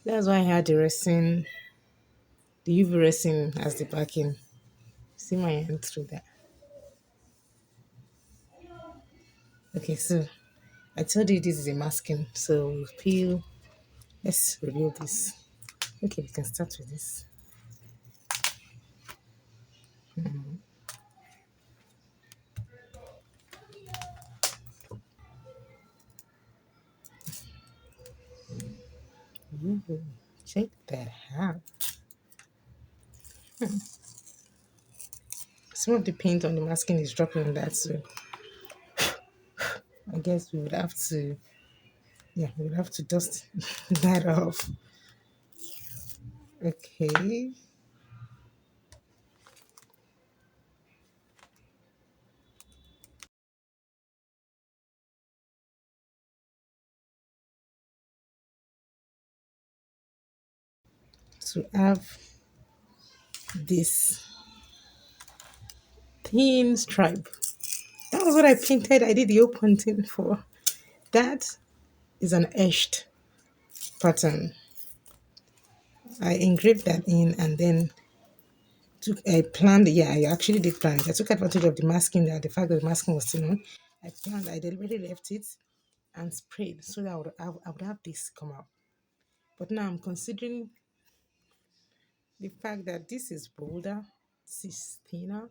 That's why I had the UV resin as the backing. See my hand through that. Okay, so I told you this is a masking, so we'll peel. Let's review this. Okay, we can start with this. Ooh, check that out. Some of the paint on the masking is dropping on that, so I guess we would have to, yeah, we would have to dust that off. Okay, to have this thin stripe. That was what I painted. I did the open thing for. That is an etched pattern. I engraved that in and then I planned, yeah, I actually did plan it. I took advantage of the masking that the fact that the masking was still on. I deliberately left it and sprayed so that I would have this come out. But now I'm considering the fact that this is bolder, this is thinner.